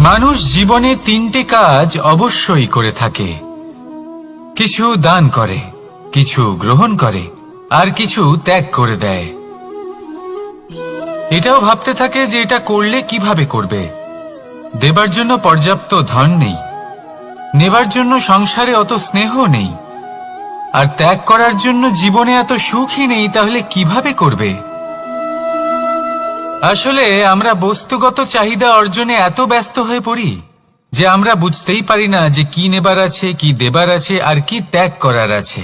মানুষ জীবনে তিনটে কাজ অবশ্যই করে থাকে। কিছু দান করে, কিছু গ্রহণ করে, আর কিছু ত্যাগ করে দেয়। এটাও ভাবতে থাকে যে এটা করলে কিভাবে করবে। দেবার জন্য পর্যাপ্ত ধন নেই, নেবার জন্য সংসারে অত স্নেহ নেই, আর ত্যাগ করার জন্য জীবনে এত সুখই নেই, তাহলে কিভাবে করবে? আসলে আমরা বস্তুগত চাহিদা অর্জনে এত ব্যস্ত হয়ে পড়ি যে আমরা বুঝতেই পারি না যে কি নেবার আছে, কি দেবার আছে, আর কি ত্যাগ করার আছে।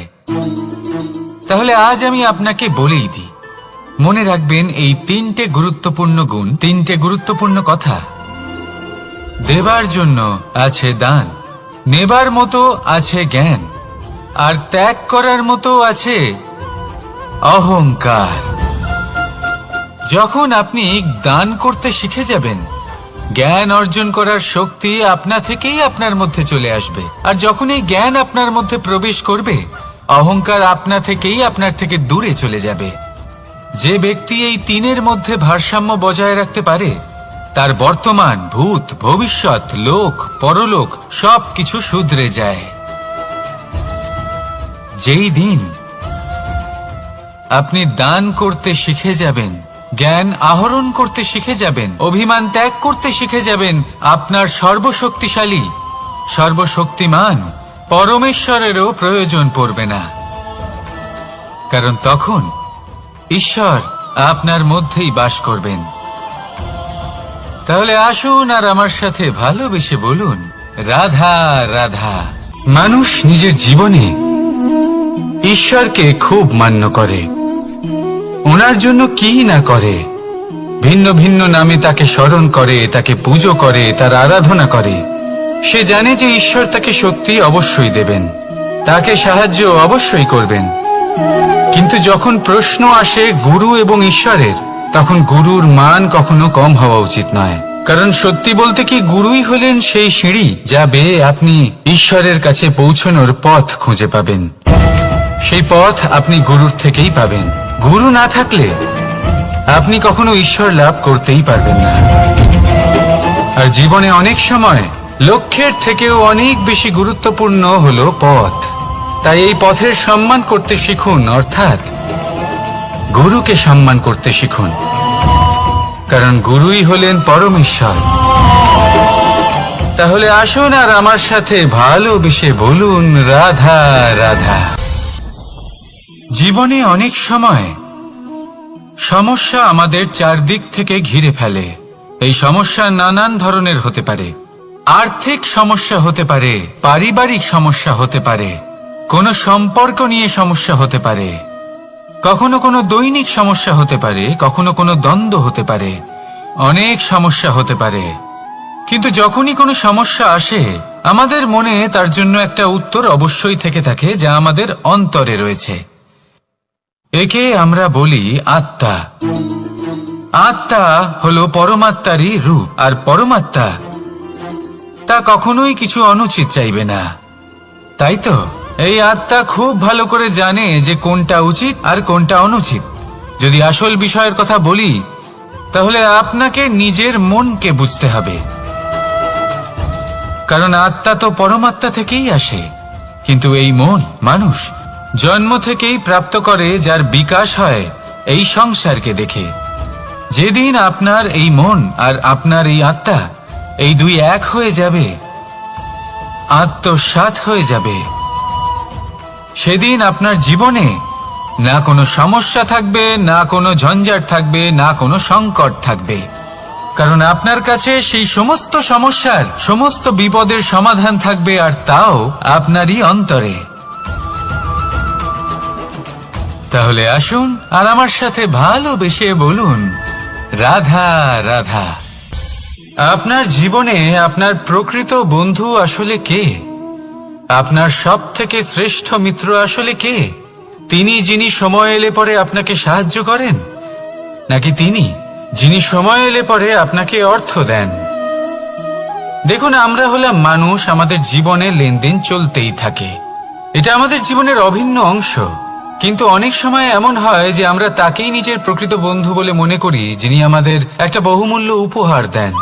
তাহলে আজ আমি আপনাকে বলেই দিই, মনে রাখবেন এই তিনটে গুরুত্বপূর্ণ গুণ, তিনটে গুরুত্বপূর্ণ কথা। দেবার জন্য আছে দান, নেবার মতো আছে জ্ঞান, আর ত্যাগ করার মতো আছে অহংকার। যখন আপনি দান করতে শিখে যাবেন, জ্ঞান অর্জন করার শক্তি আপনা থেকেই আপনার মধ্যে চলে আসবে। আর যখন এই জ্ঞান আপনার মধ্যে প্রবেশ করবে, অহংকার আপনা থেকেই আপনার থেকে দূরে চলে যাবে। যে ব্যক্তি এই তিনের মধ্যে ভারসাম্য বজায় রাখতে পারে, তার বর্তমান, ভূত, ভবিষ্যৎ, লোক, পরলোক সবকিছু শুধরে যায়। যেই দিন আপনি দান করতে শিখে যাবেন, জ্ঞান আহরণ করতে শিখে যাবেন, অভিমান ত্যাগ করতে শিখে যাবেন, আপনার সর্বশক্তিশালী, সর্বশক্তিমান পরমেশ্বরেরও প্রয়োজন পড়বে না। কারণ তখন ঈশ্বর আপনার মধ্যেই বাস করবেন। তাহলে আসুন আর আমার সাথে ভালোবেসে বলুন, রাধা রাধা। মানুষ নিজের জীবনে ঈশ্বরকে খুব মান্য করে, ওনার জন্য কি না করে। ভিন্ন ভিন্ন নামে তাকে স্মরণ করে, তাকে পুজো করে, তার আরাধনা করে। সে জানে যে ঈশ্বর তাকে শক্তি অবশ্যই দেবেন, তাকে সাহায্য অবশ্যই করবেন। কিন্তু যখন প্রশ্ন আসে গুরু এবং ঈশ্বরের, তখন গুরুর মান কখনো কম হওয়া উচিত নয়। কারণ সত্যি বলতে কি, গুরুই হলেন সেই সিঁড়ি যা বেয়ে আপনি ঈশ্বরের কাছে পৌঁছানোর পথ খুঁজে পাবেন। সেই পথ আপনি গুরুর থেকেই পাবেন। গুরু না থাকলে আপনি কখনো ঈশ্বর লাভ করতেই পারবেন না। আর জীবনে অনেক সময় লক্ষ্যের থেকেও অনেক বেশি গুরুত্বপূর্ণ হলো পথ। তাই এই পথের সম্মান করতে শিখুন, অর্থাৎ গুরুকে সম্মান করতে শিখুন। কারণ গুরুই হলেন পরমেশ্বর। তাহলে আসুন আর আমার সাথে ভালোবেসে বলুন, রাধা রাধা। জীবনে অনেক সময় সমস্যা আমাদের চারদিক থেকে ঘিরে ফেলে। এই সমস্যা নানান ধরনের হতে পারে। আর্থিক সমস্যা হতে পারে, পারিবারিক সমস্যা হতে পারে, কোনো সম্পর্ক নিয়ে সমস্যা হতে পারে, কখনো কোনো দৈনিক সমস্যা হতে পারে, কখনো কোনো দ্বন্দ্ব হতে পারে, অনেক সমস্যা হতে পারে। কিন্তু যখনই কোনো সমস্যা আসে, আমাদের মনে তার জন্য একটা উত্তর অবশ্যই থেকে থাকে, যা আমাদের অন্তরে রয়েছে। একে আমরা বলি আত্মা। আত্মা হলো পরমাত্মারই রূপ, আর পরমাত্মা তা কখনোই কিছু অনুচিত চাইবে না, তাই তো? এই আত্মা খুব ভালো করে জানে যে কোনটা উচিত আর কোনটা অনুচিত। যদি আসল বিষয়ের কথা বলি, তাহলে আপনাকে নিজের মনকে বুঝতে হবে। কারণ আত্মা তো পরমাত্মা থেকেই আসে। কিন্তু এই মন মানুষ জন্ম থেকেই প্রাপ্ত করে, যার বিকাশ হয় এই সংসারকে দেখে। যেদিন আপনার এই মন আর আপনার এই আত্মা, এই দুই এক হয়ে যাবে, আত্মসাৎ হয়ে যাবে, সেদিন আপনার জীবনে না কোনো সমস্যা থাকবে, না কোনো ঝঞ্ঝাট থাকবে, না কোনো সংকট থাকবে। কারণ আপনার কাছে সেই সমস্ত সমস্যার, সমস্ত বিপদের সমাধান থাকবে, আর তাও আপনারই অন্তরে। তাহলে আসুন আর আমার সাথে ভালোবেসে বলুন, রাধা রাধা। আপনার জীবনে আপনার প্রকৃত বন্ধু আসলে কে? আপনার সব থেকে শ্রেষ্ঠ মিত্র আসলে কে? তিনি যিনি সময় এলে পরে আপনাকে সাহায্য করেন, নাকি তিনি যিনি সময় এলে পরে আপনাকে অর্থ দেন? দেখুন, আমরা হলাম মানুষ, আমাদের জীবনে লেনদেন চলতেই থাকে। এটা আমাদের জীবনের অভিন্ন অংশ। কিন্তু অনেক সময় এমন হয় যে আমরা তাকেই নিজের প্রকৃত বন্ধু বলে মনে করি, যিনি আমাদের একটা বহুমূল্য উপহার দেন,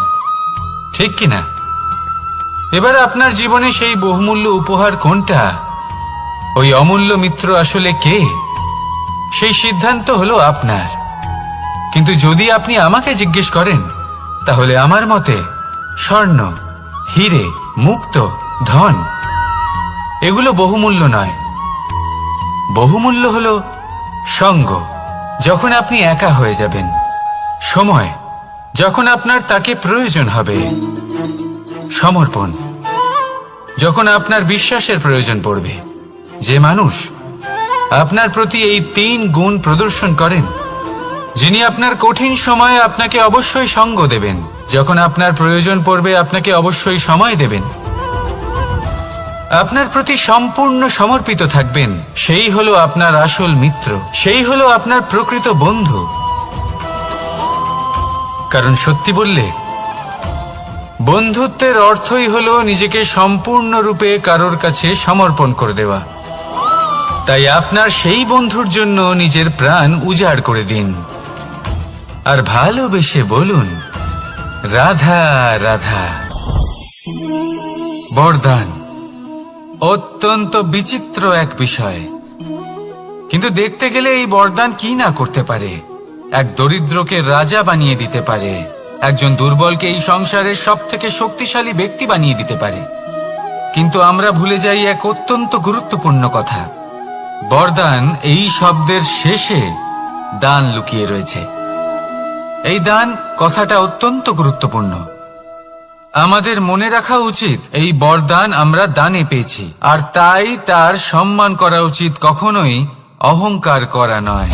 ঠিক কিনা? এবার আপনার জীবনে সেই বহুমূল্য উপহার কোনটা, ওই অমূল্য মিত্র আসলে কে, সেই সিদ্ধান্ত হলো আপনার। কিন্তু যদি আপনি আমাকে জিজ্ঞেস করেন, তাহলে আমার মতে স্বর্ণ, হিরে, মুক্ত, ধন এগুলো বহুমূল্য নয়। বহুমূল্য হলো সঙ্গ, যখন আপনি একা হয়ে যাবেন, সময়, যখন আপনার তাকে প্রয়োজন হবে, সমর্পণ, যখন আপনার বিশ্বাসের প্রয়োজন পড়বে। যে মানুষ আপনার প্রতি এই 3 গুণ প্রদর্শন করেন, যিনি আপনার কঠিন সময়ে আপনাকে অবশ্যই সঙ্গ দেবেন, যখন আপনার প্রয়োজন পড়বে আপনাকে অবশ্যই সময় দেবেন, আপনার প্রতি সম্পূর্ণ সমর্পিত থাকবেন, সেই হলো আপনার আসল মিত্র, সেই হলো আপনার প্রকৃত বন্ধু। কারণ সত্যি বললে, বন্ধুত্বের অর্থই হলো নিজেকে সম্পূর্ণরূপে কারোর কাছে সমর্পণ করে দেওয়া। তাই আপনার সেই বন্ধুর জন্য নিজের প্রাণ উজাড় করে দিন, আর ভালোবেসে বলুন, রাধা রাধা। বরদান অত্যন্ত বিচিত্র এক বিষয়, কিন্তু দেখতে গেলে এই বরদান কি না করতে পারে। এক দরিদ্রকে রাজা বানিয়ে দিতে পারে, একজন দুর্বলকে এই সংসারের সবথেকে শক্তিশালী ব্যক্তি বানিয়ে দিতে পারে। কিন্তু আমরা ভুলে যাই এক অত্যন্ত গুরুত্বপূর্ণ কথা, বরদান এই শব্দের শেষে দান লুকিয়ে রয়েছে। এই দান কথাটা অত্যন্ত গুরুত্বপূর্ণ। আমাদের মনে রাখা উচিত এই বরদান আমরা দানে পেয়েছি, আর তাই তার সম্মান করা উচিত, কখনোই অহংকার করা নয়।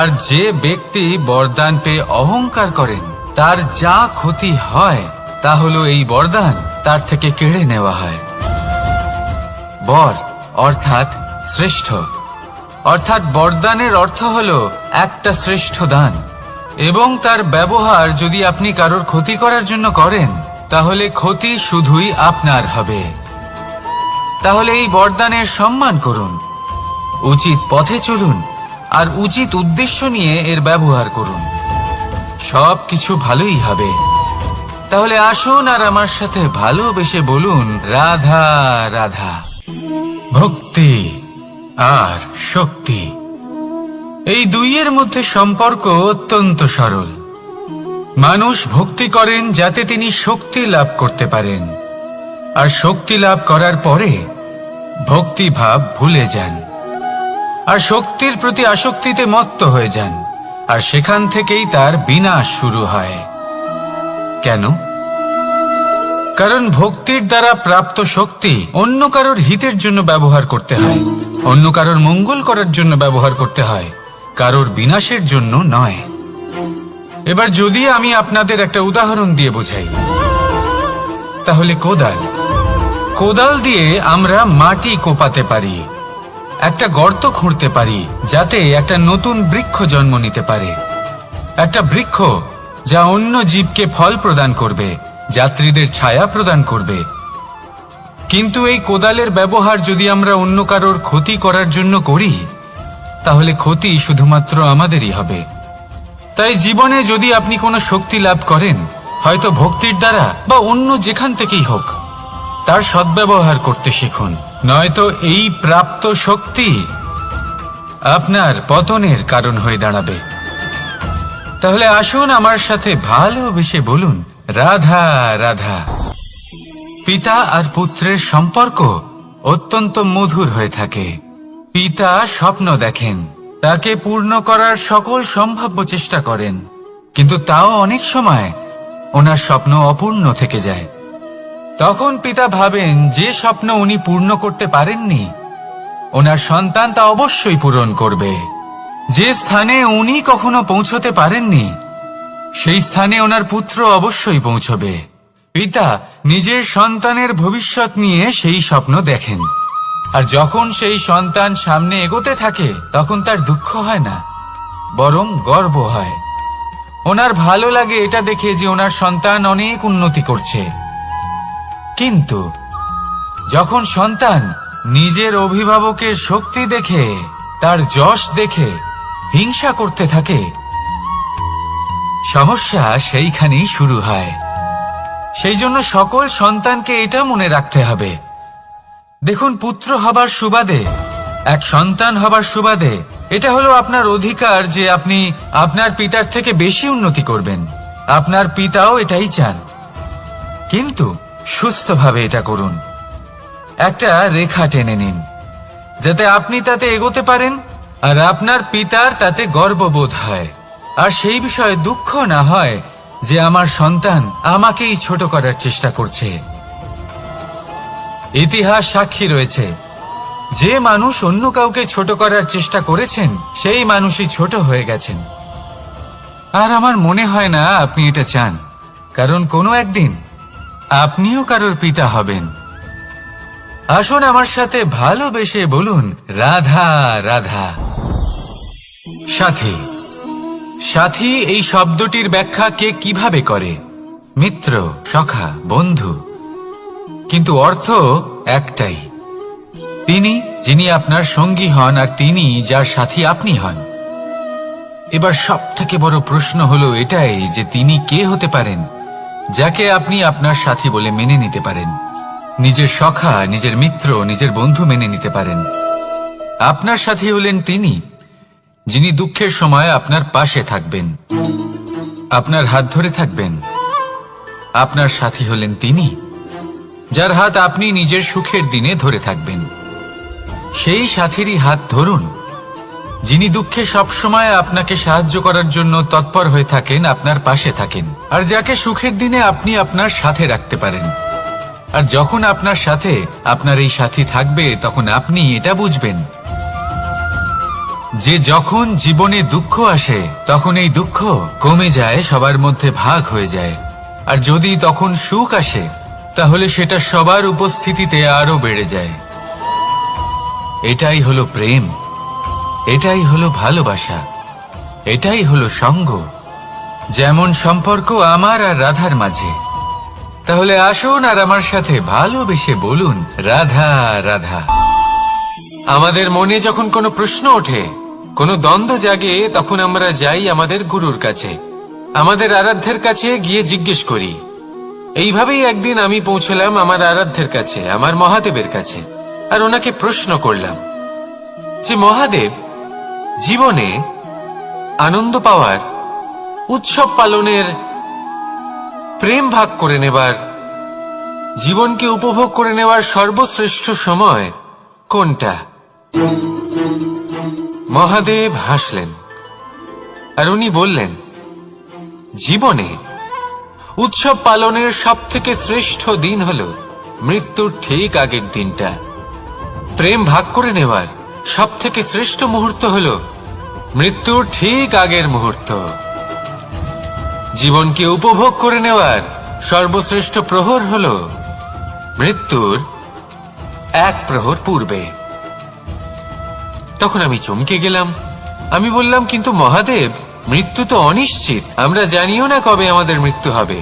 আর যে ব্যক্তি বরদান পেয়ে অহংকার করেন, তার যা ক্ষতি হয় তা হলো এই বরদান তার থেকে কেড়ে নেওয়া হয়। বর অর্থাৎ শ্রেষ্ঠ, অর্থাৎ বরদানের অর্থ হলো একটা শ্রেষ্ঠ দান, এবং তার ব্যবহার যদি আপনি কারোর ক্ষতি করার জন্য করেন, তাহলে ক্ষতি শুধুই আপনার হবে। তাহলে এই বরদানের সম্মান করুন, উচিত পথে চলুন, আর উচিত উদ্দেশ্য নিয়ে এর ব্যবহার করুন, সবকিছু ভালোই হবে। তাহলে আসুন আর আমার সাথে ভালোবেসে বলুন, রাধা রাধা। ভক্তি আর শক্তি, এই দুইয়ের মধ্যে সম্পর্ক অত্যন্ত সরল। মানুষ ভক্তি করেন যাতে তিনি শক্তি লাভ করতে পারেন, আর শক্তি লাভ করার পরে ভক্তি ভাব ভুলে যান, আর শক্তির প্রতি আসক্তিতে মত্ত হয়ে যান, আর সেখান থেকেই তার বিনাশ শুরু হয়। কেন? কারণ ভক্তির দ্বারা প্রাপ্ত শক্তি অন্য কারোর হিতের জন্য ব্যবহার করতে হয়, অন্য কারোর মঙ্গল করার জন্য ব্যবহার করতে হয়, কারোর বিনাশের জন্য নয়। এবার যদি আমি আপনাদের একটা উদাহরণ দিয়ে বোঝাই, তাহলে কোদাল দিয়ে আমরা মাটি কোপাতে পারি, একটা গর্ত খুঁড়তে পারি, যাতে একটা নতুন বৃক্ষ জন্ম নিতে পারে, একটা বৃক্ষ যা অন্য জীবকে ফল প্রদান করবে, যাত্রীদের ছায়া প্রদান করবে। কিন্তু এই কোদালের ব্যবহার যদি আমরা অন্য কারোর ক্ষতি করার জন্য করি, তাহলে ক্ষতি শুধুমাত্র আমাদেরই হবে। তাই জীবনে যদি আপনি কোনো শক্তি লাভ করেন, হয়তো ভক্তির দ্বারা বা অন্য যেখান থেকেই হোক, তার সদ্ব্যবহার করতে শিখুন, নয়তো এই প্রাপ্ত শক্তি আপনার পতনের কারণ হয়ে দাঁড়াবে। তাহলে আসুন আমার সাথে ভালোবেসে বলুন, রাধা রাধা। পিতা আর পুত্রের সম্পর্ক অত্যন্ত মধুর হয়ে থাকে। পিতা স্বপ্ন দেখেন, তাকে পূর্ণ করার সকল সম্ভাব্য চেষ্টা করেন, কিন্তু তাও অনেক সময় ওনার স্বপ্ন অপূর্ণ থেকে যায়। তখন পিতা ভাবেন যে স্বপ্ন উনি পূর্ণ করতে পারেননি, ওনার সন্তান তা অবশ্যই পূরণ করবে। যে স্থানে উনি কখনো পৌঁছতে পারেননি, সেই স্থানে ওনার পুত্র অবশ্যই পৌঁছবে। পিতা নিজের সন্তানের ভবিষ্যৎ নিয়ে সেই স্বপ্ন দেখেন, আর যখন সেই সন্তান সামনে এগোতে থাকে, তখন তার দুঃখ হয় না, বরং গর্ব হয়। ওনার ভালো লাগে এটা দেখে যে ওনার সন্তান অনেক উন্নতি করছে। কিন্তু যখন সন্তান নিজের অভিভাবকের শক্তি দেখে, তার যশ দেখে হিংসা করতে থাকে, সমস্যা সেইখানেই শুরু হয়। সেই জন্য সকল সন্তানকে এটা মনে রাখতে হবে। দেখুন, পুত্র হবার সুবাদে, এক সন্তান হবার সুবাদে এটা হলো আপনার অধিকার যে আপনি আপনার পিতার থেকে বেশি উন্নতি করবেন। আপনার পিতাও এটাই চান, কিন্তু সুস্থভাবে এটা করুন। একটা রেখা টেনে নিন যাতে আপনি তাতে এগোতে পারেন আর আপনার পিতার তাতে গর্ববোধ হয়, আর সেই বিষয়ে দুঃখ না হয় যে আমার সন্তান আমাকেই ছোট করার চেষ্টা করছে। ইতিহাস সাক্ষী রয়েছে, যে মানুষ অন্য কাউকে ছোট করার চেষ্টা করেছেন সেই মানুষই ছোট হয়ে গেছেন। আর আমার মনে হয় না আপনি এটা চান, কারণ কোনো একদিন আপনিও কারোর পিতা হবেন। আসুন আমার সাথে ভালোবেসে বলুন, রাধা রাধা। সাথী। সাথী এই শব্দটির ব্যাখ্যা কে কিভাবে করে? মিত্র, সখা, বন্ধু, কিন্তু অর্থ একটাই। তিনি যিনি আপনার সঙ্গী হন আর তিনি যার সাথী আপনি হন। এবার সব থেকে বড় প্রশ্ন হলো এটাই যে তিনি কে হতে পারেন যাকে আপনি আপনার সাথী বলে মেনে নিতে পারেন, নিজের সখা, নিজের মিত্র, নিজের বন্ধু মেনে নিতে পারেন। আপনার সাথী হলেন তিনি যিনি দুঃখের সময় আপনার পাশে থাকবেন, আপনার হাত ধরে থাকবেন। আপনার সাথী হলেন তিনি যার হাত আপনি নিজের সুখের দিনে ধরে থাকবেন। সেই সাথীরই হাত ধরুন যিনি দুঃখে সবসময় আপনাকে সাহায্য করার জন্য তৎপর হয়ে থাকেন, আপনার পাশে থাকেন, আর যাকে সুখের দিনে আপনি আপনার সাথে রাখতে পারেন। আর যখন আপনার সাথে আপনার এই সাথী থাকবে তখন আপনি এটা বুঝবেন যে যখন জীবনে দুঃখ আসে তখন এই দুঃখ কমে যায়, সবার মধ্যে ভাগ হয়ে যায়। আর যদি তখন সুখ আসে তাহলে সেটা সবার উপস্থিতিতে আরো বেড়ে যায়। এটাই হলো প্রেম, এটাই হলো ভালোবাসা, এটাই হলো সঙ্গ, যেমন সম্পর্ক আমার আর রাধার মাঝে। তাহলে আসুন আর আমার সাথে ভালোবেসে বলুন, রাধা রাধা। আমাদের মনে যখন কোনো প্রশ্ন ওঠে, কোনো দ্বন্দ্ব জাগে, তখন আমরা যাই আমাদের গুরুর কাছে, আমাদের আরাধ্যের কাছে গিয়ে জিজ্ঞেস করি। এইভাবেই একদিন আমি পৌঁছলাম আমার আরাধ্যের কাছে, আমার মহাদেবের কাছে, আর ওনাকে প্রশ্ন করলাম যে মহাদেব, জীবনে আনন্দ পাওয়ার, উৎসব পালনের, প্রেম ভাগ করে নেবার, জীবনকে উপভোগ করে নেওয়ার সর্বশ্রেষ্ঠ সময় কোনটা? মহাদেব হাসলেন আর উনি বললেন, জীবনে উৎসব পালনের সব থেকে শ্রেষ্ঠ দিন হলো মৃত্যুর ঠিক আগের দিনটা। প্রেম ভাগ করে নেওয়ার সব থেকে শ্রেষ্ঠ মুহূর্ত হলো মৃত্যুর ঠিক আগের মুহূর্ত। জীবনকে উপভোগ করে নেওয়ার সর্বশ্রেষ্ঠ প্রহর হলো মৃত্যুর এক প্রহর পূর্বে। তখন আমি চমকে গেলাম। আমি বললাম, কিন্তু মহাদেব, মৃত্যু তো অনিশ্চিত, আমরা জানিও না কবে আমাদের মৃত্যু হবে।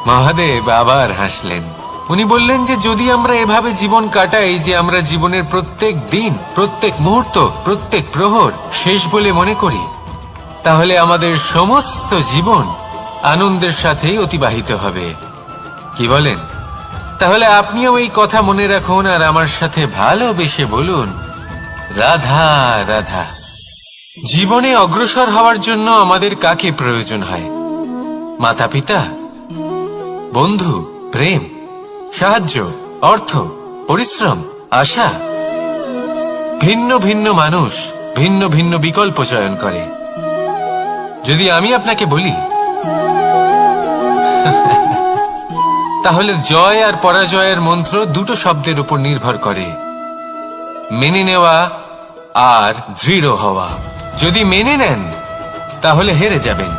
মহাদেব আবার হাসলেন। উনি বললেন যে যদি আমরা এভাবে জীবন কাটাই যে আমরা জীবনের প্রত্যেক দিন, প্রত্যেক মুহূর্ত, প্রত্যেক প্রহর শেষ বলে মনে করি, তাহলে আমাদের সমস্ত জীবন আনন্দের সাথেই অতিবাহিত হবে। কি বলেন? তাহলে আপনিও এই কথা মনে রাখুন আর আমার সাথে ভালোবেসে বলুন, রাধা রাধা। জীবনে অগ্রসর হওয়ার জন্য আমাদের কাকে প্রয়োজন হয়? মাতা পিতা, বন্ধু, প্রেম, সাহায্য, অর্থ, পরিশ্রম, আশা। ভিন্ন ভিন্ন মানুষ ভিন্ন ভিন্ন বিকল্প চয়ন করে। যদি আমি আপনাকে বলি তাহলে জয় আর পরাজয়ের মন্ত্র দুটো শব্দের উপর নির্ভর করে, মেনে নেওয়া আর দৃঢ় হওয়া। যদি মেনে নেন তাহলে হেরে যাবেন,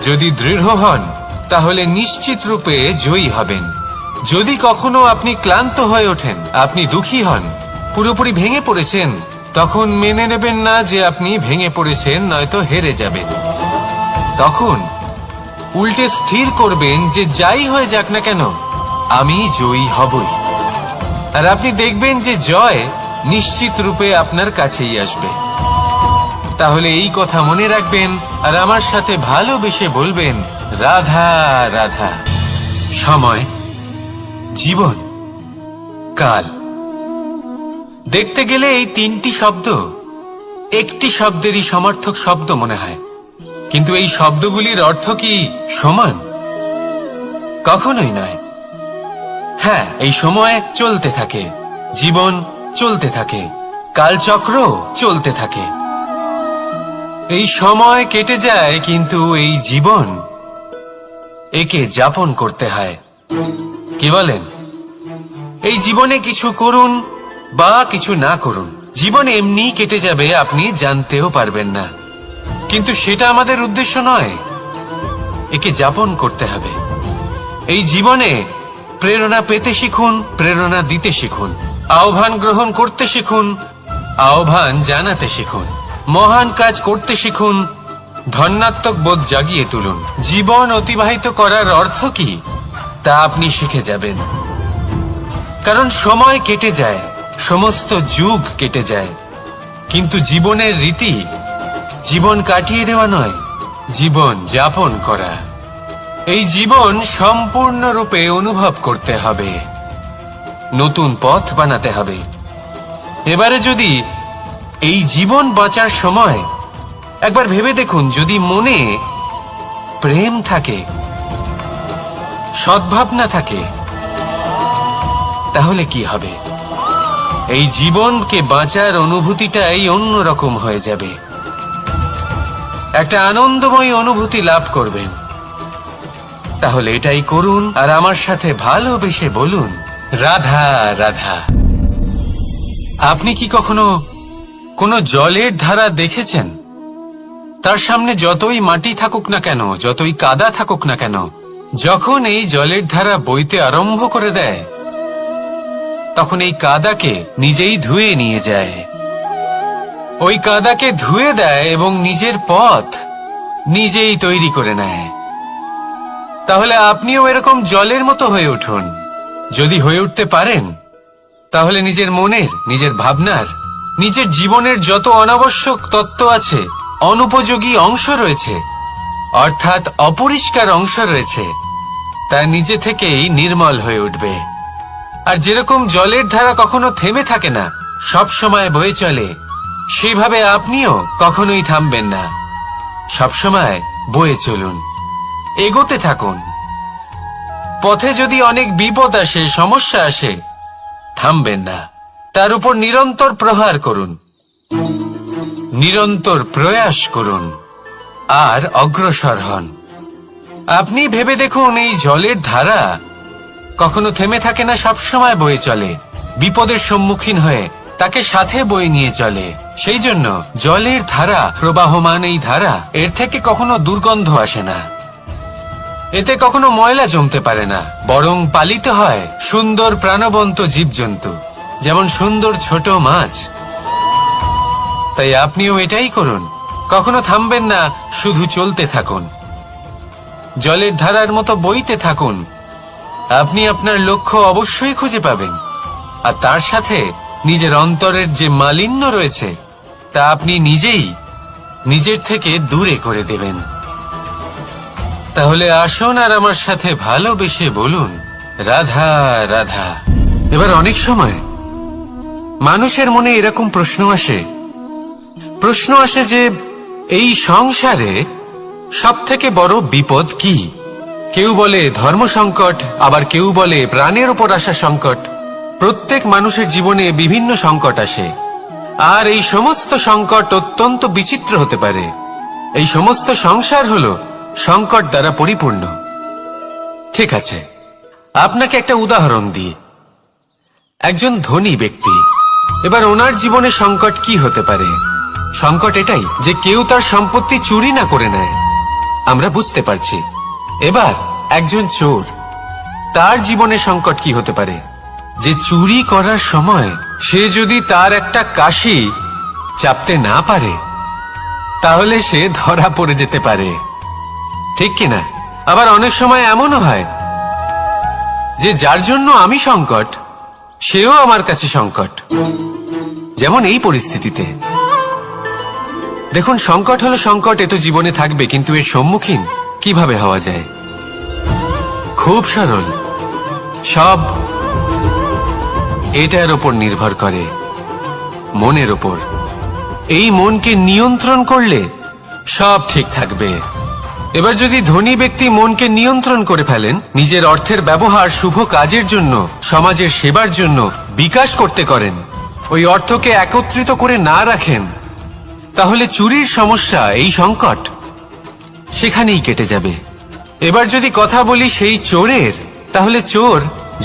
যদি দৃঢ় হন তাহলে নিশ্চিত রূপে জয়ী হবেন। যদি কখনো আপনি ক্লান্ত হয়ে ওঠেন, আপনি দুঃখী হন, পুরোপুরি ভেঙে পড়েছেন, তখন মেনে নেবেন না যে আপনি ভেঙে পড়েছেন, নয়তো হেরে যাবেন। তখন উল্টে স্থির করবেন যে যাই হয়ে যাক না কেন আমি জয়ী হবই। আর আপনি দেখবেন যে জয় নিশ্চিত রূপে আপনার কাছেই আসবে। তাহলে এই কথা মনে রাখবেন আর আমার সাথে ভালোবেসে বলবেন, রাধা রাধা। সময়, জীবন, কাল। দেখতে গেলে এই তিনটি শব্দ একটি শব্দেরই সমার্থক শব্দ মনে হয়, কিন্তু এই শব্দগুলির অর্থ কি সমান? কখনোই নয়। হ্যাঁ, এই সময় চলতে থাকে, জীবন চলতে থাকে, কালচক্র চলতে থাকে। এই সময় কেটে যায়, কিন্তু এই জীবন একে যাপন করতে হয়। কি বলেন? এই জীবনে কিছু করুন বা কিছু না করুন, জীবন এমনি কেটে যাবে, আপনি জানতেও পারবেন না। কিন্তু সেটা আমাদের উদ্দেশ্য নয়, একে যাপন করতে হবে। এই জীবনে প্রেরণা পেতে শিখুন, প্রেরণা দিতে শিখুন, আহ্বান গ্রহণ করতে শিখুন, আহ্বান জানাতে শিখুন, মহান কাজ করতে শিখুন, ধন্যাত্মক বোধ জাগিয়ে তুলুন। জীবন অতিবাহিত করার অর্থ কি তা আপনি শিখে যাবেন। কারণ সময় কেটে যায়, সমস্ত যুগ কেটে যায়, কিন্তু জীবনের রীতি জীবন কাটিয়ে দেওয়া নয়, জীবন যাপন করা। এই জীবন সম্পূর্ণরূপে অনুভব করতে হবে, নতুন পথ বানাতে হবে। এবারে যদি এই জীবন বাঁচার সময় একবার ভেবে দেখুন, যদি মনে প্রেম থাকে, সদ্ভাবনা থাকে, তাহলে কি হবে? এই জীবনকে বাঁচার অনুভূতিটাই অন্যরকম হয়ে যাবে, একটা আনন্দময় অনুভূতি লাভ করবেন। তাহলে এটাই করুন, আর আমার সাথে ভালোবেসে বলুন, রাধা রাধা। আপনি কি কখনো কোনো জলের ধারা দেখেছেন? তার সামনে যতই মাটি থাকুক না কেন, যতই কাদা থাকুক না কেন, যখন এই জলের ধারা বইতে আরম্ভ করে দেয়, তখন এই কাদাকে নিজেই ধুয়ে নিয়ে যায়। ওই কাদাকে ধুয়ে দেয় এবং নিজের পথ নিজেই তৈরি করে নেয়। তাহলে আপনিও এরকম জলের মতো হয়ে উঠুন। যদি হয়ে উঠতে পারেন, তাহলে নিজের মনের, নিজের ভাবনার, নিজের জীবনের যত অনাবশ্যক তত্ত্ব আছে, অনুপযোগী অংশ রয়েছে, অর্থাৎ অপরিষ্কার অংশ রয়েছে, তা নিজে থেকেই নির্মল হয়ে উঠবে। আর যেরকম জলের ধারা কখনো থেমে থাকে না, সব সময় বয়ে চলে, সেইভাবে আপনিও কখনোই থামবেন না, সবসময় বয়ে চলুন, এগোতে থাকুন। পথে যদি অনেক বিপদ আসে, সমস্যা আসে, থামবেন না, তার উপর নিরন্তর প্রহার করুন, নিরন্তর প্রয়াস করুন, আর অগ্রসর হন। আপনি ভেবে দেখুন, এই জলের ধারা কখনো থেমে থাকে না, সবসময় বয়ে চলে, বিপদের সম্মুখীন হয়ে তাকে সাথে বয়ে নিয়ে চলে। সেই জন্য জলের ধারা, প্রবাহমান এই ধারা, এর থেকে কখনো দুর্গন্ধ আসে না, এতে কখনো ময়লা জমতে পারে না, বরং পালিত হয় সুন্দর প্রাণবন্ত জীবজন্তু, যেমন সুন্দর ছোট মাছ। তাই আপনিও এটাই করুন, কখনো থামবেন না, শুধু চলতে থাকুন, জলের ধারার মতো বইতে থাকুন। আপনি আপনার লক্ষ্য অবশ্যই খুঁজে পাবেন, আর তার সাথে নিজের অন্তরের যে মালিন্য রয়েছে, তা আপনি নিজেই নিজের থেকে দূরে করে দেবেন। তাহলে আসুন আর আমার সাথে ভালোবেসে বলুন, রাধা রাধা। এবার অনেক সময় মানুষের মনে এরকম প্রশ্ন আসে যে এই সংসারে সবথেকে বড় বিপদ কি? কেউ বলে ধর্ম সংকট, আবার কেউ বলে প্রাণের উপর আসা সংকট। প্রত্যেক মানুষের জীবনে বিভিন্ন সংকট আসে, আর এই সমস্ত সংকট অত্যন্ত বিচিত্র হতে পারে। এই সমস্ত সংসার হলো সংকট দ্বারা পরিপূর্ণ। ঠিক আছে, আপনাকে একটা উদাহরণ দিই। একজন ধনী ব্যক্তি, এবার ওনার জীবনে সংকট কি হতে পারে? সংকট এটাই যে কেউ তার সম্পত্তি চুরি না করে নেয়, আমরা বুঝতে পারছি। এবার একজন চোর, তার জীবনে সংকট কি হতে পারে? যে চুরি করার সময় সে যদি তার একটা কাশি চাপতে না পারে, তাহলে সে ধরা পড়ে যেতে পারে, ঠিক কিনা? আবার অনেক সময় এমনও হয় যে যার জন্য আমি সংকট, সেও আমার কাছে সংকট। যেমন এই পরিস্থিতিতে দেখুন, সংকট হলো সংকট, এ তো জীবনে থাকবে, কিন্তু এর সম্মুখীন কিভাবে হওয়া যায়? খুব সরল। সব এটার ওপর নির্ভর করে, মনের ওপর। এই মনকে নিয়ন্ত্রণ করলে সব ঠিক থাকবে। এবার যদি ধনী ব্যক্তি মনকে নিয়ন্ত্রণ করে ফেলেন, নিজের অর্থের ব্যবহার শুভ কাজের জন্য, সমাজের সেবার জন্য বিকাশ করতে করেন, ওই অর্থকে একত্রিত করে না রাখেন, তাহলে চুরির সমস্যা, এই সংকট সেখানেই কেটে যাবে। এবার যদি কথা বলি সেই চোরের, তাহলে চোর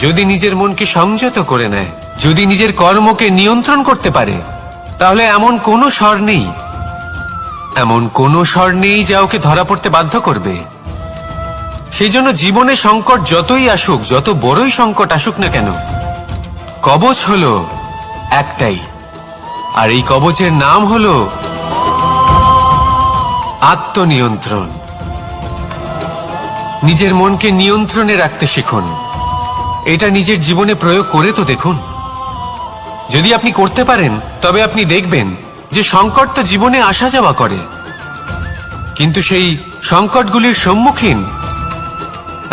যদি নিজের মনকে সংযত করে নেয়, যদি নিজের কর্মকে নিয়ন্ত্রণ করতে পারে, তাহলে এমন কোনো স্বর নেই, এমন কোনো স্বর নেই যা ওকে ধরা পড়তে বাধ্য করবে। সেই জন্য জীবনে সংকট যতই আসুক, যত বড়ই সংকট আসুক না কেন, কবচ হলো একটাই, আর এই কবচের নাম হলো আত্মনিয়ন্ত্রণ। নিজের মনকে নিয়ন্ত্রণে রাখতে শিখুন। এটা নিজের জীবনে প্রয়োগ করে তো দেখুন। যদি আপনি করতে পারেন, তবে আপনি দেখবেন যে সংকট তো জীবনে আসা যাওয়া করে, কিন্তু সেই সংকটগুলির সম্মুখীন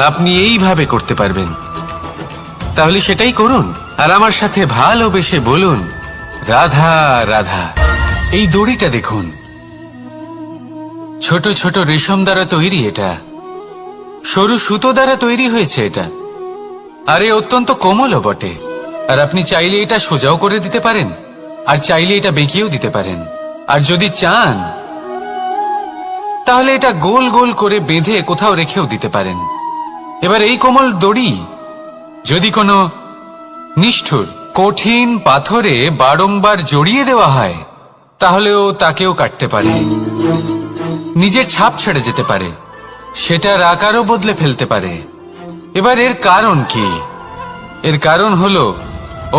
আপনি এইভাবে করতে পারবেন। তাহলে সেটাই করুন, আর আমার সাথে ভালোবেসে বলুন, রাধা রাধা। এই দড়িটা দেখুন, ছোট ছোট রেশম দ্বারা তৈরি, এটা সরু সুতো দ্বারা তৈরি হয়েছে এটা, আর এ অত্যন্ত কোমলও বটে। আর আপনি চাইলে এটা সোজাও করে দিতে পারেন, আর চাইলে এটা বেঁকিয়েও দিতে পারেন, আর যদি চান তাহলে এটা গোল গোল করে বেঁধে কোথাও রেখেও দিতে পারেন। এবার এই কোমল দড়ি যদি কোনো নিষ্ঠুর কঠিন পাথরে বারংবার জড়িয়ে দেওয়া হয়, তাহলেও তাকেও কাটতে পারে, নিজের ছাপ ছেড়ে যেতে পারে, সেটার আকারও বদলে ফেলতে পারে। এবার এর কারণ কি? এর কারণ হলো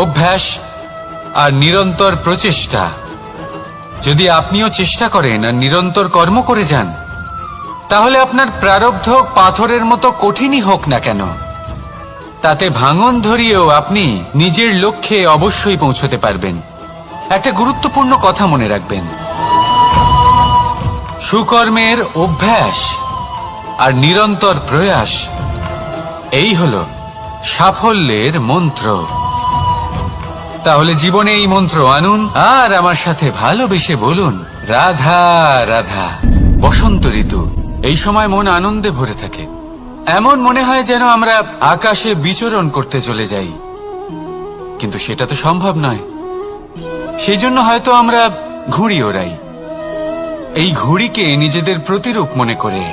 অভ্যাস আর নিরন্তর প্রচেষ্টা। যদি আপনিও চেষ্টা করেন আর নিরন্তর কর্ম করে যান, তাহলে আপনার প্রারব্ধ পাথরের মতো কঠিনই হোক না কেন, তাতে ভাঙন ধরিয়েও আপনি নিজের লক্ষ্যে অবশ্যই পৌঁছতে পারবেন। একটা গুরুত্বপূর্ণ কথা মনে রাখবেন, সুকর্মের অভ্যাস আর নিরন্তর প্রয়াস, এই হলো সাফল্যের মন্ত্র। তাহলে জীবনে এই মন্ত্র আনুন, আর আমার সাথে ভালোবেসে বলুন, রাধা রাধা। বসন্ত ঋতু, এই সময় মন আনন্দে ভরে থাকে। এমন মনে হয় যেন আমরা আকাশে বিচরণ করতে চলে যাই, কিন্তু সেটা তো সম্ভব নয়। সেই জন্য হয়তো আমরা ঘুড়ি ওড়াই, এই ঘুড়িকে নিজেদের প্রতিরূপ মনে করে।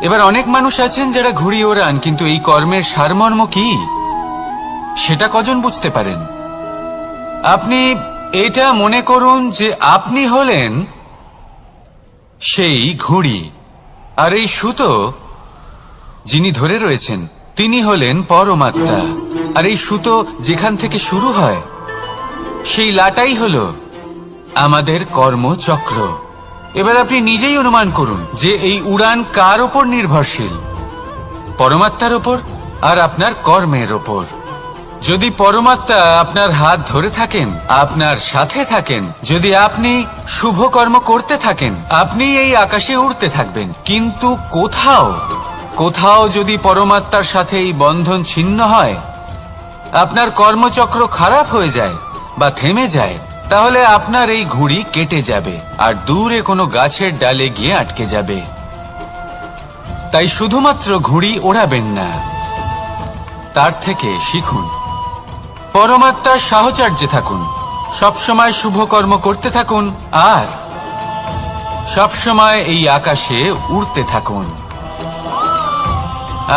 এবার অনেক মানুষ আছেন যারা ঘুড়ি ওড়ান, কিন্তু এই কর্মের সারমর্ম কি সেটা কজন বুঝতে পারেন? আপনি এটা মনে করুন যে আপনি হলেন সেই ঘুড়ি, আর এই সুতো যিনি ধরে রয়েছেন তিনি হলেন পরমাত্মা। আর এই সুতো যেখান থেকে শুরু হয়, সেই লাটাই হলো আমাদের কর্মচক্র। এবার আপনি নিজেই অনুমান করুন যে এই উড়ান কার ওপর নির্ভরশীল, পরমাত্মার ওপর আর আপনার কর্মের ওপর। যদি পরমাত্মা আপনার হাত ধরে থাকেন, আপনার সাথে থাকেন, যদি আপনি শুভ কর্ম করতে থাকেন, আপনি এই আকাশে উড়তে থাকবেন। কিন্তু কোথাও কোথাও যদি পরমাত্মার সাথে এই বন্ধন ছিন্ন হয়, আপনার কর্মচক্র খারাপ হয়ে যায় বা থেমে যায়, তাহলে আপনার এই ঘুড়ি কেটে যাবে আর দূরে কোনো গাছের ডালে গিয়ে আটকে যাবে। তাই শুধুমাত্র ঘুড়ি ওড়াবেন না, তার থেকে শিখুন, পরমাত্মার সাহচর্যে থাকুন, সবসময় শুভ কর্ম করতে থাকুন, আর সবসময় এই আকাশে উড়তে থাকুন।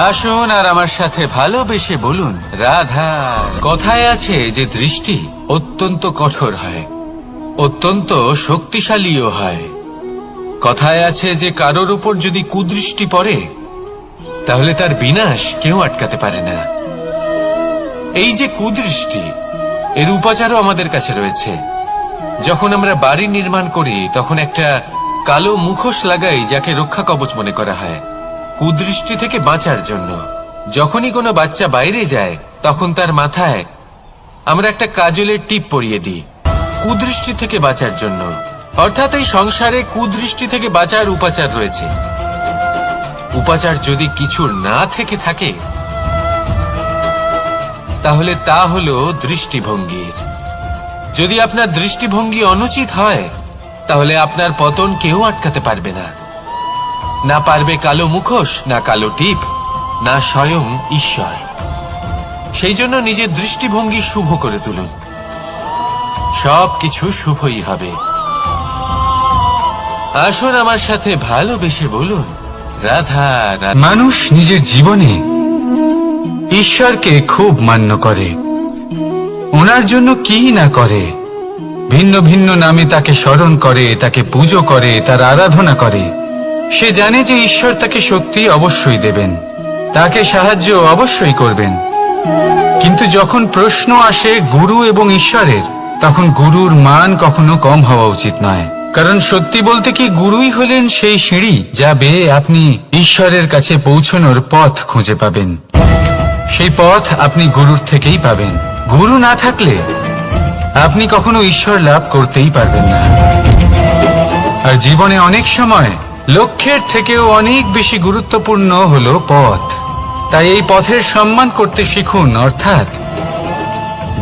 আসুন আর আমার সাথে ভালোবেসে বলুন, রাধা। কথায় আছে যে দৃষ্টি অত্যন্ত কঠোর হয়, অত্যন্ত শক্তিশালীও হয়। কথায় আছে যে কারোর উপর যদি কুদৃষ্টি পড়ে, তাহলে তার বিনাশ কেউ আটকাতে পারে না। এই যে কুদৃষ্টি, এর উপাচারও আমাদের কাছে রয়েছে। যখন আমরা বাড়ি নির্মাণ করি, তখন একটা কালো মুখোশ লাগাই, যাকে রক্ষা কবচ মনে করা হয়, কুদৃষ্টি থেকে বাঁচার জন্য। যখনই কোনো বাচ্চা বাইরে যায়, তখন তার মাথায় আমরা একটা কাজলের টিপ পরিয়ে দিই, কুদৃষ্টি থেকে বাঁচার জন্য। অর্থাৎ এই সংসারে কুদৃষ্টি থেকে বাঁচার উপাচার রয়েছে। উপাচার যদি কিছু না থেকে থাকে তাহলে তা হলো দৃষ্টিভঙ্গির। যদি আপনার দৃষ্টিভঙ্গি অনুচিত হয় তাহলে আপনার পতন কেউ আটকাতে পারবে না। না পারবে কালো মুখোশ, না কালো টিপ, না স্বয়ং ঈশ্বর। সেই জন্য নিজের দৃষ্টিভঙ্গি শুভ করে তুলুন, সবকিছু শুভই হবে। আসুন আমার সাথে ভালোবেসে বলুন, রাধা রাধা। মানুষ নিজের জীবনে ঈশ্বরকে খুব মান্য করে, ওনার জন্য কি না করে। ভিন্ন ভিন্ন নামে তাকে স্মরণ করে, তাকে পুজো করে, তার আরাধনা করে। সে জানে যে ঈশ্বর তাকে শক্তি অবশ্যই দেবেন, তাকে সাহায্য অবশ্যই করবেন। কিন্তু যখন প্রশ্ন আসে গুরু এবং ঈশ্বরের, তখন গুরুর মান কখনো কম হওয়া উচিত নয়। কারণ সত্যি বলতে কি, গুরুই হলেন সেই সিঁড়ি যা বেয়ে আপনি ঈশ্বরের কাছে পৌঁছানোর পথ খুঁজে পাবেন। সেই পথ আপনি গুরুর থেকেই পাবেন। গুরু না থাকলে আপনি কখনো ঈশ্বর লাভ করতেই পারবেন না। আর জীবনে অনেক সময় লক্ষ্যের থেকেও অনেক বেশি গুরুত্বপূর্ণ হলো পথ। তাই এই পথের সম্মান করতে শিখুন, অর্থাৎ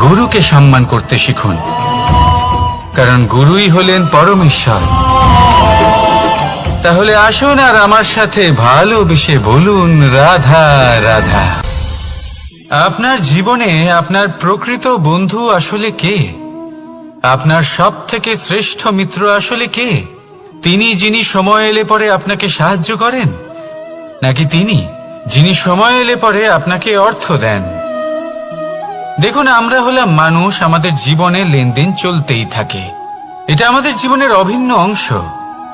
গুরুকে সম্মান করতে শিখুন। কারণ গুরুই হলেন পরমেশ্বর। তাহলে আসুন আর আমার সাথে ভালোবেসে বলুন, রাধা রাধা। আপনার জীবনে আপনার প্রকৃত বন্ধু আসলে কে? আপনার সব থেকে শ্রেষ্ঠ মিত্র আসলে কে? তিনি যিনি সময় এলে পরে আপনাকে সাহায্য করেন, নাকি তিনি যিনি সময় এলে পরে আপনাকে অর্থ দেন? দেখুন, আমরা হলাম মানুষ, আমাদের জীবনে লেনদেন চলতেই থাকে। এটা আমাদের জীবনের অভিন্ন অংশ।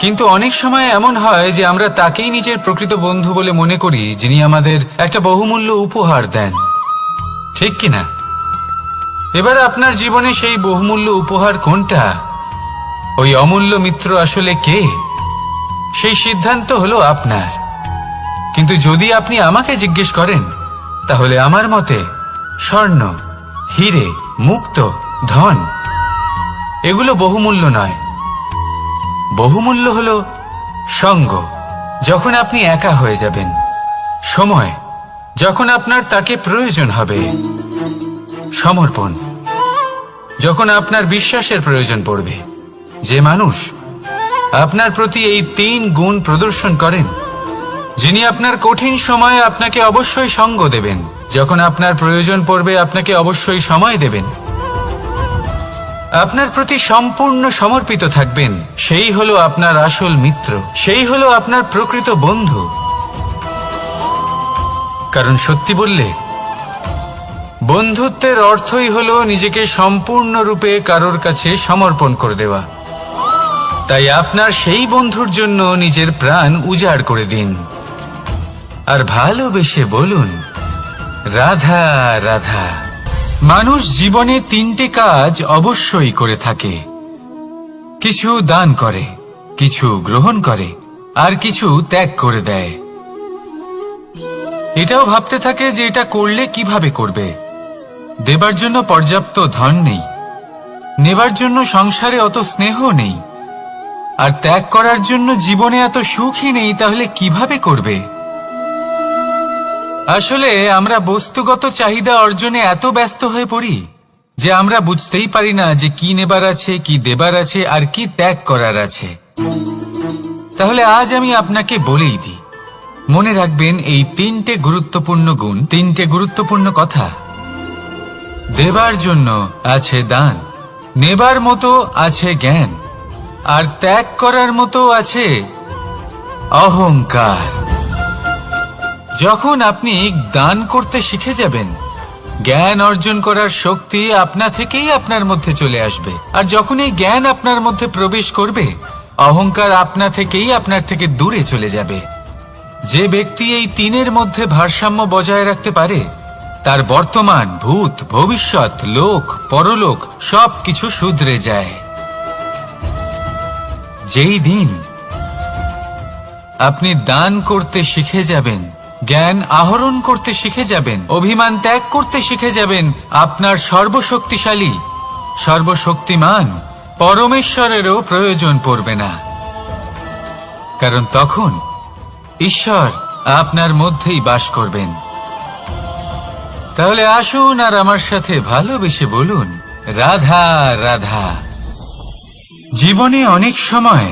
কিন্তু অনেক সময় এমন হয় যে আমরা তাকেই নিজের প্রকৃত বন্ধু বলে মনে করি, যিনি আমাদের একটা বহুমূল্য উপহার দেন, ঠিক কিনা? এবার আপনার জীবনে সেই বহুমূল্য উপহার কোনটা, ওই অমূল্য মিত্র আসলে কে, সেই সিদ্ধান্ত হলো আপনার। কিন্তু যদি আপনি আমাকে জিজ্ঞেস করেন, তাহলে আমার মতে স্বর্ণ, হিরে, মুক্ত, ধন এগুলো বহুমূল্য নয়। বহুমূল্য হলো সঙ্গ, যখন আপনি একা হয়ে যাবেন। সময়, যখন আপনার তাকে প্রয়োজন হবে। সমর্পণ, যখন আপনার বিশ্বাসের প্রয়োজন পড়বে। যে মানুষ আপনার প্রতি এই 3 গুণ প্রদর্শন করেন, যিনি আপনার কঠিন সময়ে আপনাকে অবশ্যই সঙ্গ দেবেন, যখন আপনার প্রয়োজন পড়বে আপনাকে অবশ্যই সময় দেবেন, আপনার প্রতি সম্পূর্ণ সমর্পিত থাকবেন, সেই হলো আপনার আসল মিত্র, সেই হলো আপনার প্রকৃত বন্ধু। কারণ সত্যি বললে, বন্ধুত্বের অর্থই হলো নিজেকে সম্পূর্ণরূপে কারোর কাছে সমর্পণ করে দেওয়া। তাই আপনার সেই বন্ধুর জন্য নিজের প্রাণ উজাড় করে দিন, আর ভালোবেসে বলুন, রাধা রাধা। মানুষ জীবনে 3টে কাজ অবশ্যই করে থাকে। কিছু দান করে, কিছু গ্রহণ করে, আর কিছু ত্যাগ করে দেয়। এটাও ভাবতে থাকে যে এটা করলে কিভাবে করবে। দেবার জন্য পর্যাপ্ত ধন নেই, নেবার জন্য সংসারে অত স্নেহ নেই, আর ত্যাগ করার জন্য জীবনে এত সুখই নেই, তাহলে কিভাবে করবে? আসলে আমরা বস্তুগত চাহিদা অর্জনে এত ব্যস্ত হয়ে পড়ি যে আমরা বুঝতেই পারি না যে কি নেবার আছে, কি দেবার আছে, আর কি ত্যাগ করার আছে। তাহলে আজ আমি আপনাকে বলেই দিই, মনে রাখবেন এই 3টে গুরুত্বপূর্ণ গুণ, 3টে গুরুত্বপূর্ণ কথা। দেবার জন্য আছে দান, নেবার মতো আছে জ্ঞান, আর ত্যাগ করার মতো আছে অহংকার। যখন আপনি দান করতে শিখে যাবেন, জ্ঞান অর্জন করার শক্তি আপনা থেকেই আপনার মধ্যে চলে আসবে। আর যখন এই জ্ঞান আপনার মধ্যে প্রবেশ করবে, অহংকার আপনা থেকেই আপনার থেকে দূরে চলে যাবে। যে ব্যক্তি এই 3-এর মধ্যে ভারসাম্য বজায় রাখতে পারে, তার বর্তমান, ভূত, ভবিষ্যৎ, লোক, পরলোক সবকিছু শুধরে যায়। যেই দিন আপনি দান করতে শিখে যাবেন, জ্ঞান আহরণ করতে শিখে যাবেন, অভিমান ত্যাগ করতে শিখে যাবেন, আপনার সর্বশক্তিশালী, সর্বশক্তিমান পরমেশ্বরেরও প্রয়োজন পড়বে না। কারণ তখন ঈশ্বর আপনার মধ্যেই বাস করবেন। তাহলে আসুন আর আমার সাথে ভালোবেসে বলুন, রাধা রাধা। জীবনে অনেক সময়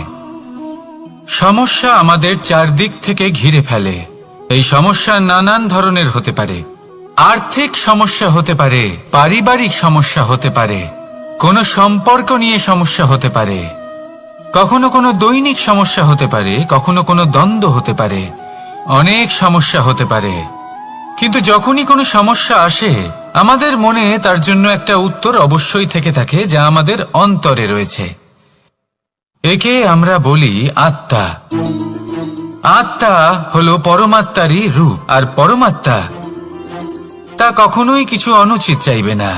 সমস্যা আমাদের চারদিক থেকে ঘিরে ফেলে। এই সমস্যা নানান ধরনের হতে পারে। আর্থিক সমস্যা হতে পারে, পারিবারিক সমস্যা হতে পারে, কোনো সম্পর্ক নিয়ে সমস্যা হতে পারে, কখনো কোনো দৈনিক সমস্যা হতে পারে, কখনো কোনো দ্বন্দ্ব হতে পারে, অনেক সমস্যা হতে পারে। কিন্তু যখনই কোনো সমস্যা আসে, আমাদের মনে তার জন্য একটা উত্তর অবশ্যই থেকে থাকে, যা আমাদের অন্তরে রয়েছে। একে আমরা বলি আত্মা। আত্মা হলো পরমাত্মারই রূপ, আর পরমাত্মা তা কখনোই কিছু অনুচিত চাইবে না,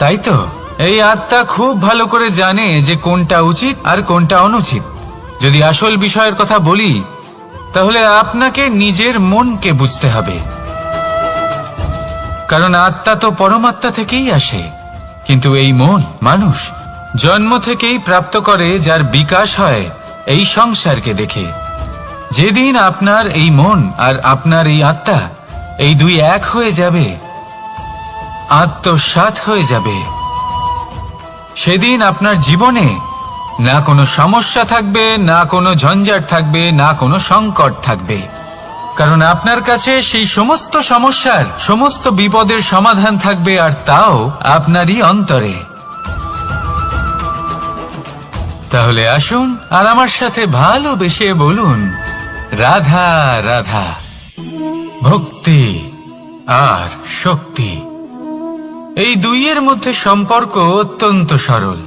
তাই তো? এই আত্মা খুব ভালো করে জানে যে কোনটা উচিত আর কোনটা অনুচিত। যদি আসল বিষয়ের কথা বলি, তাহলে আপনাকে নিজের মনকে বুঝতে হবে, কারণ আত্মা তো পরমাত্মা থেকেই আসে। কিন্তু এই মন মানুষ জন্ম থেকেই প্রাপ্ত করে, যার বিকাশ হয় এই সংসারকে দেখে। যেদিন আপনার এই মন আর আপনার এই আত্মা এই দুই এক হয়ে যাবে, আত্মসাৎ হয়ে যাবে, সেদিন আপনার জীবনে না কোনো সমস্যা থাকবে, না কোনো ঝঞ্ঝাট থাকবে, না কোনো সংকট থাকবে। কারণ আপনার কাছে সেই সমস্ত সমস্যার, সমস্ত বিপদের সমাধান থাকবে, আর তাও আপনারই অন্তরে। তাহলে আসুন আর আমার সাথে ভালোবেসে বলুন, রাধা রাধা। ভক্তি আর শক্তি, এই দুইয়ের মধ্যে সম্পর্ক অত্যন্ত সরল।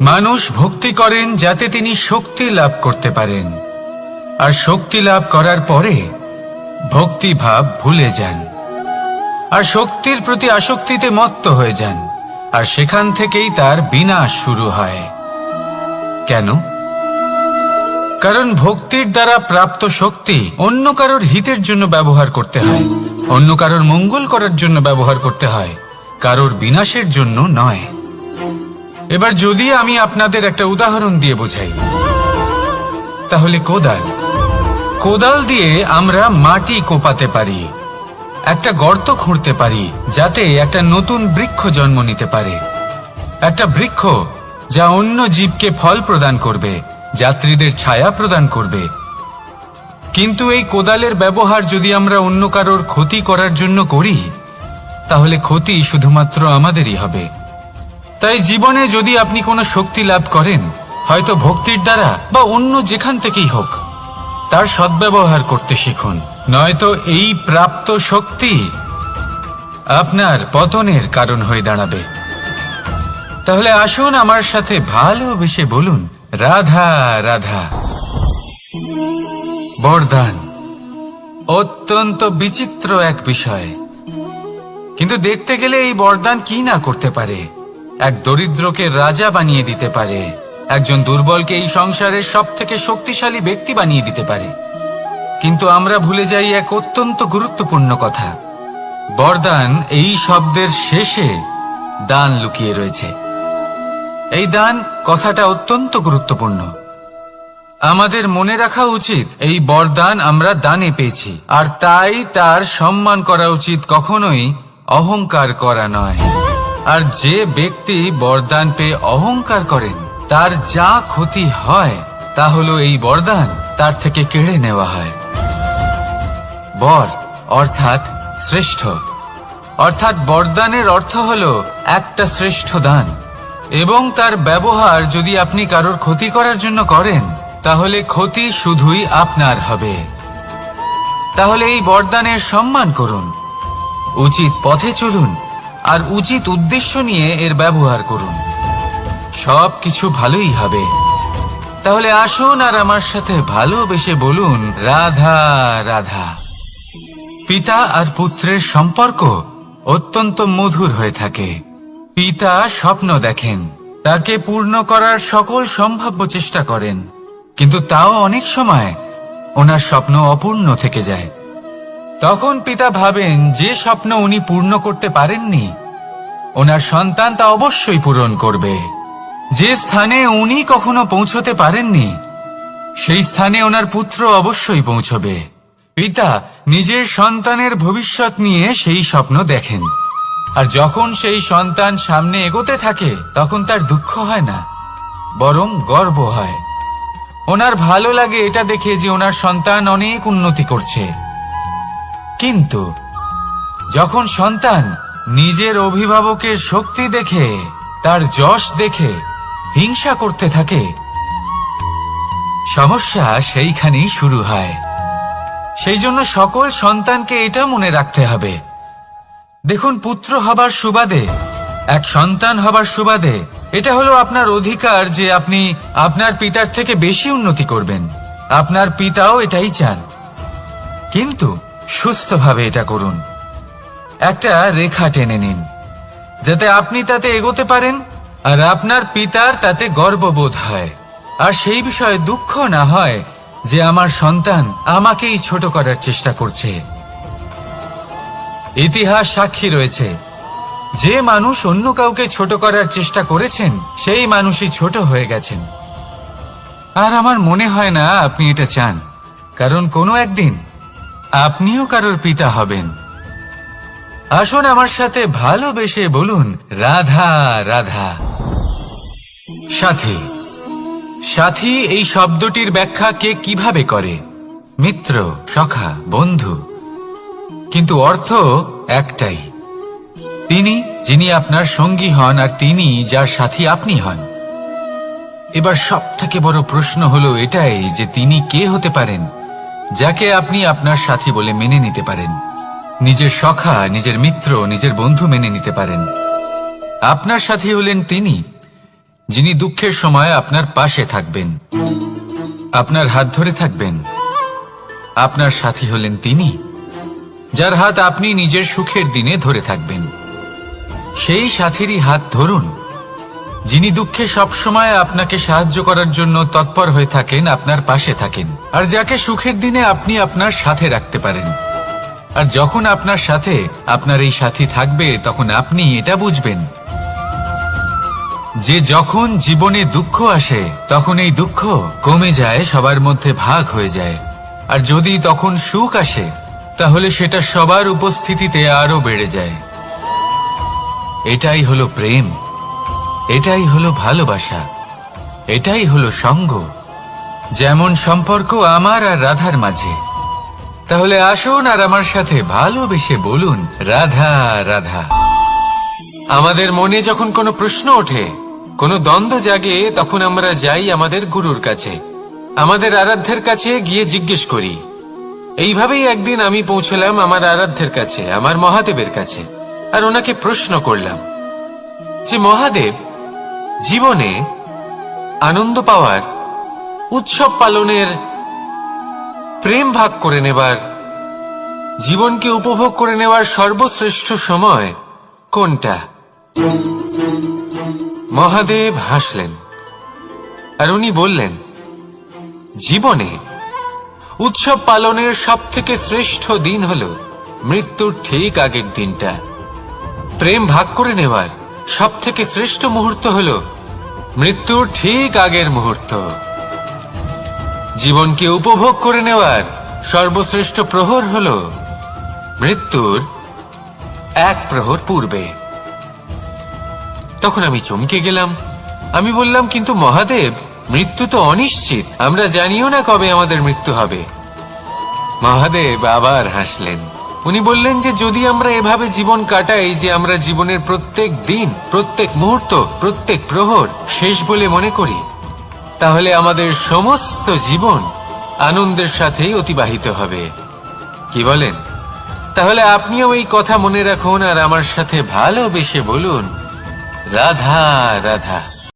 মানুষ ভক্তি করেন যাতে তিনি শক্তি লাভ করতে পারেন, আর শক্তি লাভ করার পরে ভক্তি ভাব ভুলে যান, আর শক্তির প্রতি আসক্তিতে মত্ত হয়ে যান, আর সেখান থেকেই তার বিনাশ শুরু হয়। কেন? কারণ ভক্তির দ্বারা প্রাপ্ত শক্তি অন্য কারোর হিতের জন্য ব্যবহার করতে হয়, অন্য কারোর মঙ্গল করার জন্য ব্যবহার করতে হয়, কারোর বিনাশের জন্য নয়। এবার যদি আমি আপনাদের একটা উদাহরণ দিয়ে বোঝাই, তাহলে কোদাল দিয়ে আমরা মাটি কোপাতে পারি, একটা গর্ত খুঁড়তে পারি, যাতে একটা নতুন বৃক্ষ জন্ম নিতে পারে। একটা বৃক্ষ যা অন্য জীবকে ফল প্রদান করবে, যাত্রীদের ছায়া প্রদান করবে। কিন্তু এই কোদালের ব্যবহার যদি আমরা অন্য কারোর ক্ষতি করার জন্য করি, তাহলে ক্ষতি শুধুমাত্র আমাদেরই হবে। তাই জীবনে যদি আপনি কোনো শক্তি লাভ করেন, হয়তো ভক্তির দ্বারা বা অন্য যেখান থেকেই হোক, তার সদ্ব্যবহার করতে শিখুন, নয়তো এই প্রাপ্ত শক্তি আপনার পতনের কারণ হয়ে দাঁড়াবে। তাহলে আসুন আমার সাথে ভালোবেসে বলুন, রাধা রাধা। বরদান অত্যন্ত বিচিত্র এক বিষয়, কিন্তু দেখতে গেলে এই বরদান কি না করতে পারে। এক দরিদ্রকে রাজা বানিয়ে দিতে পারে, একজন দুর্বলকে এই সংসারের সব থেকে শক্তিশালী ব্যক্তি বানিয়ে দিতে পারে। কিন্তু আমরা ভুলে যাই এক অত্যন্ত গুরুত্বপূর্ণ কথা। বরদান এই শব্দের শেষে দান লুকিয়ে রয়েছে। এই দান কথাটা অত্যন্ত গুরুত্বপূর্ণ। আমাদের মনে রাখা উচিত এই বরদান আমরা দানে পেয়েছি, আর তাই তার সম্মান করা উচিত, কখনোই অহংকার করা নয়। আর যে ব্যক্তি বরদান পেয়ে অহংকার করেন, তার যা ক্ষতি হয় তা হলো এই বরদান তার থেকে কেড়ে নেওয়া হয়। বর অর্থাৎ শ্রেষ্ঠ, অর্থাৎ বরদানের অর্থ হলো একটা শ্রেষ্ঠ দান, এবং তার ব্যবহার যদি আপনি কারোর ক্ষতি করার জন্য করেন, তাহলে ক্ষতি শুধুই আপনার হবে। তাহলে এই বরদানের সম্মান করুন, উচিত পথে চলুন, আর উচিত উদ্দেশ্য নিয়ে এর ব্যবহার করুন, সব কিছু ভালোই হবে। তাহলে আসুন আর আমার সাথে ভালোবেসে বলুন, রাধা রাধা। পিতা আর পুত্রের সম্পর্ক অত্যন্ত মধুর হয়ে থাকে। পিতা স্বপ্ন দেখেন, তাকে পূর্ণ করার সকল সম্ভাব্য চেষ্টা করেন, কিন্তু তাও অনেক সময় ওনার স্বপ্ন অপূর্ণ থেকে যায়। তখন পিতা ভাবেন যে স্বপ্ন উনি পূর্ণ করতে পারেননি, ওনার সন্তান তা অবশ্যই পূরণ করবে। যে স্থানে উনি কখনো পৌঁছতে পারেননি, সেই স্থানে ওনার পুত্র অবশ্যই পৌঁছবে। পিতা নিজের সন্তানের ভবিষ্যৎ নিয়ে সেই স্বপ্ন দেখেন, আর যখন সেই সন্তান সামনে এগোতে থাকে তখন তার দুঃখ হয় না, বরং গর্ব হয়। ওনার ভালো লাগে এটা দেখে যে ওনার সন্তান অনেক উন্নতি করছে। কিন্তু যখন সন্তান নিজের অভিভাবকের শক্তি দেখে, তার যশ দেখে হিংসা করতে থাকে, সমস্যা সেইখানেই শুরু হয়। সেই জন্য সকল সন্তানকে এটা মনে রাখতে হবে, দেখুন, পুত্র হবার সুবাদে, এক সন্তান হবার সুবাদে এটা হলো আপনার অধিকার যে আপনি আপনার পিতার থেকে বেশি উন্নতি করবেন। আপনার পিতাও এটাই চান, কিন্তু সুস্থভাবে এটা করুন। একটা রেখা টেনে নিন যাতে আপনি তাতে এগোতে পারেন আর আপনার পিতার তাতে গর্ববোধ হয়, আর সেই বিষয়ে দুঃখ না হয় যে আমার সন্তান আমাকেই ছোট করার চেষ্টা করছে। ইতিহাস সাক্ষী রয়েছে, যে মানুষ অন্য কাউকে ছোট করার চেষ্টা করেছেন সেই মানুষই ছোট হয়ে গেছেন। আর আমার মনে হয় না আপনি এটা চান, কারণ কোনো একদিন আপনিও কারোর পিতা হবেন। আসুন আমার সাথে ভালোবেসে বলুন, রাধা রাধা। সাথী, সাথী এই শব্দটির ব্যাখ্যা কে কিভাবে করে? মিত্র, সখা, বন্ধু, কিন্তু অর্থ একটাই, তিনি যিনি আপনার সঙ্গী হন আর তিনি যার সাথী আপনি হন। এবার সব থেকে বড় প্রশ্ন হলো এটাই যে তিনি কে হতে পারেন যাকে আপনি আপনার সাথী বলে মেনে নিতে পারেন, নিজের সখা, নিজের মিত্র, নিজের বন্ধু মেনে নিতে পারেন। আপনার সাথী হলেন তিনি যিনি দুঃখের সময় আপনার পাশে থাকবেন, আপনার হাত ধরে থাকবেন। আপনার সাথী হলেন তিনি যার হাত আপনি নিজের সুখের দিনে ধরে থাকবেন। সেই সাথীরই হাত ধরুন যিনি দুঃখে সবসময় আপনাকে সাহায্য করার জন্য তৎপর হয়ে থাকেন, আপনার পাশে থাকেন, আর যাকে সুখের দিনে আপনি আপনার সাথে রাখতে পারেন। আর যখন আপনার সাথে আপনার এই সাথী থাকবে তখন আপনি এটা বুঝবেন যে যখন জীবনে দুঃখ আসে তখন এই দুঃখ কমে যায়, সবার মধ্যে ভাগ হয়ে যায়। আর যদি তখন সুখ আসে তাহলে সেটা সবার উপস্থিতিতে আরো বেড়ে যায়। এটাই হলো প্রেম, এটাই হলো ভালোবাসা, এটাই হলো সঙ্গ, যেমন সম্পর্ক আমার আর রাধার মাঝে। তাহলে আসুন আর আমার সাথে ভালোবেসে বলুন, রাধা রাধা। আমাদের মনে যখন কোনো প্রশ্ন ওঠে, কোনো দ্বন্দ্ব জাগে, তখন আমরা যাই আমাদের গুরুর কাছে, আমাদের আরাধ্যের কাছে গিয়ে জিজ্ঞেস করি। এইভাবেই একদিন আমি পৌঁছলাম আমার আরাধ্যের কাছে, আমার মহাদেবের কাছে, আর ওনাকে প্রশ্ন করলাম যে মহাদেব, জীবনে আনন্দ পাওয়ার, উৎসব পালনের, প্রেম ভাগ করে নেবার, জীবনকে উপভোগ করে নেওয়ার সর্বশ্রেষ্ঠ সময় কোনটা? মহাদেব হাসলেন আর উনি বললেন, জীবনে উৎসব পালনের সব থেকে শ্রেষ্ঠ দিন হলো মৃত্যুর ঠিক আগের দিনটা। প্রেম ভাগ করে নেওয়ার সব থেকে শ্রেষ্ঠ মুহূর্ত হলো মৃত্যুর ঠিক আগের মুহূর্ত। জীবনকে উপভোগ করে নেওয়ার সর্বশ্রেষ্ঠ প্রহর হলো মৃত্যুর এক প্রহর পূর্বে। তখন আমি চমকে গেলাম। আমি বললাম, কিন্তু মহাদেব, মৃত্যু তো অনিশ্চিত, আমরা জানিও না কবে আমাদের মৃত্যু হবে। মহাদেব আবার হাসলেন। উনি বললেন যে যদি আমরা এভাবে জীবন কাটাই যে আমরা জীবনের প্রত্যেক দিন, প্রত্যেক মুহূর্ত, প্রত্যেক প্রহর শেষ বলে মনে করি, তাহলে আমাদের সমস্ত জীবন আনন্দের সাথেই অতিবাহিত হবে। কি বলেন? তাহলে আপনিও এই কথা মনে রাখুন আর আমার সাথে ভালোবেসে বলুন, রাধা রাধা।